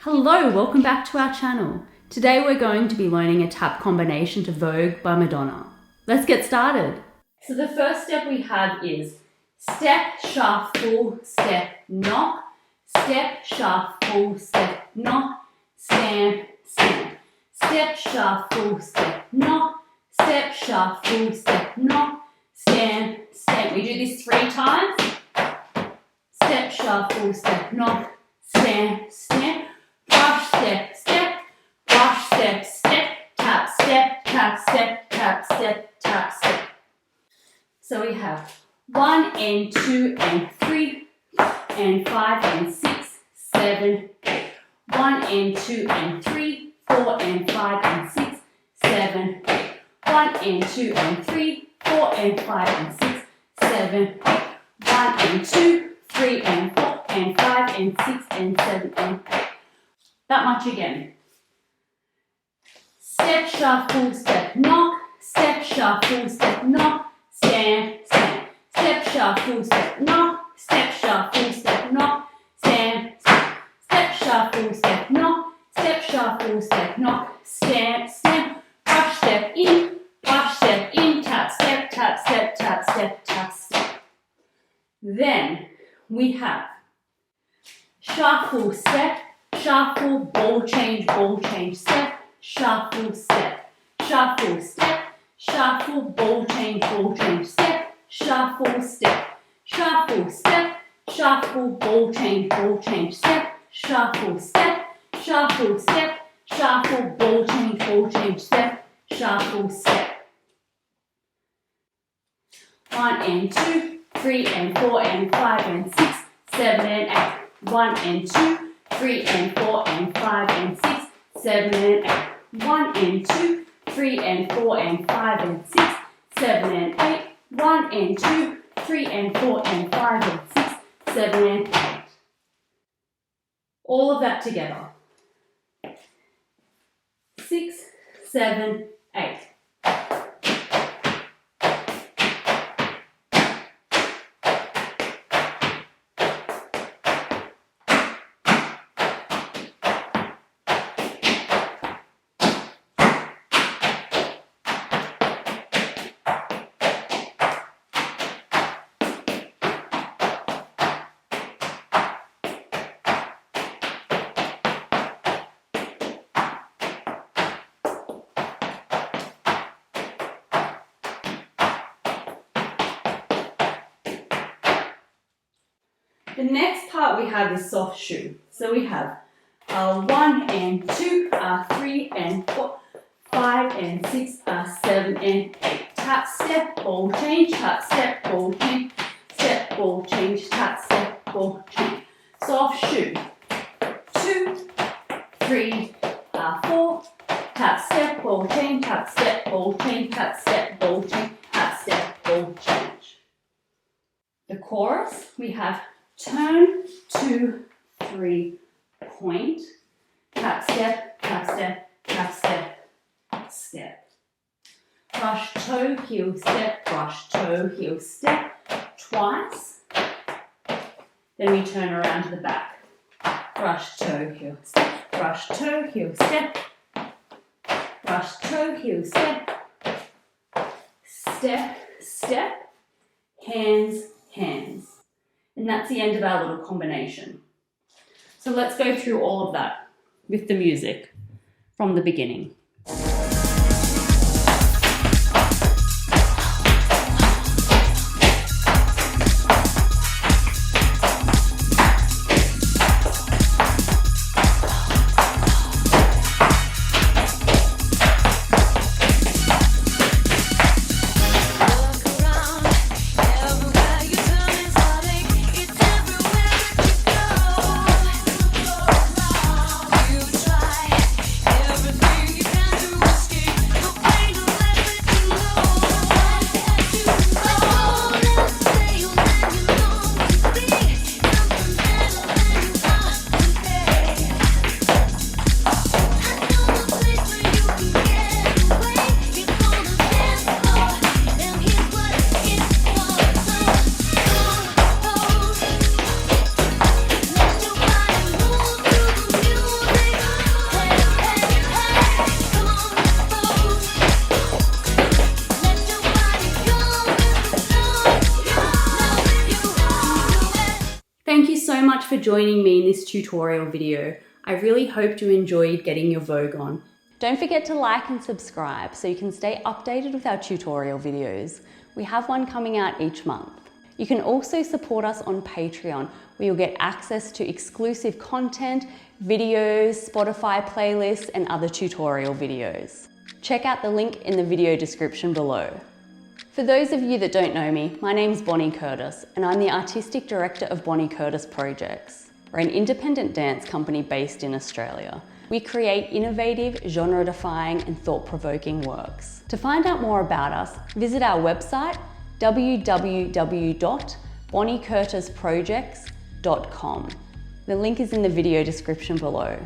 Hello, welcome back to our channel. Today we're going to be learning a tap combination to Vogue by Madonna. Let's get started. So the first step we have is step, shuffle, step, knock, step, shuffle, step, knock, stamp, stamp, step, shuffle, step, knock, step, shuffle, step, knock, stamp, stamp. We do this 3 times. Step, shuffle, step, knock, stamp, stamp. Brush, step, step, brush, step, step, tap, step, tap, step, tap, step, tap, step. So we have 1 and 2 and 3 and 5 and 6, 7, 8. 1 and 2 and 3, 4 and 5 and 6, 7, 8. 1 and 2 and 3, 4 and 5 and 6, 7, 8. 1 and 2, 3 and 4 and 5 and 6 and 7 and 8. That much again. Step, shuffle, step, knock, step, shuffle, step, knock, stamp, stamp. Step, shuffle, step, knock, step, shuffle, step, knock, stamp, stamp. Step, shuffle, step, knock, step, shuffle, step, knock, stamp, stamp. Brush, step in, tap, step, tap, step, tap, step, tap, step. Then we have shuffle, step, shuffle, ball change, step, shuffle, step, shuffle, step, shuffle, ball change, step, shuffle, step, shuffle, step, shuffle, ball change, step, shuffle, step, shuffle, step, shuffle, ball change, step, shuffle, step. 1 and 2, 3 and 4 and 5 and 6, 7 and 8. 1 and 2, 3 and 4 and 5 and 6, 7 and 8. 1 and 2, 3 and 4 and 5 and 6, 7 and 8. 1 and 2, 3 and 4 and 5 and 6, 7 and 8. All of that together. 6, 7, 8. The next part we have is soft shoe. So we have 1 and 2, 3 and 4, 5 and 6, 7 and 8. Tap, step, ball change, tap, step, ball change, step, ball change, tap, step, ball change. Soft shoe. 2, 3, 4, tap, step, ball change, tap, step, ball change, tap, step, ball change, tap, step, ball change. The chorus, we have turn, 2, 3, point, tap, step, tap, step, tap, step, step. Brush, toe, heel, step, brush, toe, heel, step, twice. Then we turn around to the back. Brush, toe, heel, step, brush, toe, heel, step, brush, toe, heel, step, step, step, hands, hands. And that's the end of our little combination. So let's go through all of that with the music from the beginning. You try everything you can. joining me in this tutorial video. I really hope you enjoyed getting your Vogue on. Don't forget to like and subscribe so you can stay updated with our tutorial videos. We have one coming out each month. You can also support us on Patreon, where you'll get access to exclusive content, videos, Spotify playlists, and other tutorial videos. Check out the link in the video description below. For those of you that don't know me, my name's Bonnie Curtis, and I'm the Artistic Director of Bonnie Curtis Projects. We're an independent dance company based in Australia. We create innovative, genre-defying, and thought-provoking works. To find out more about us, visit our website, www.bonniecurtisprojects.com. The link is in the video description below.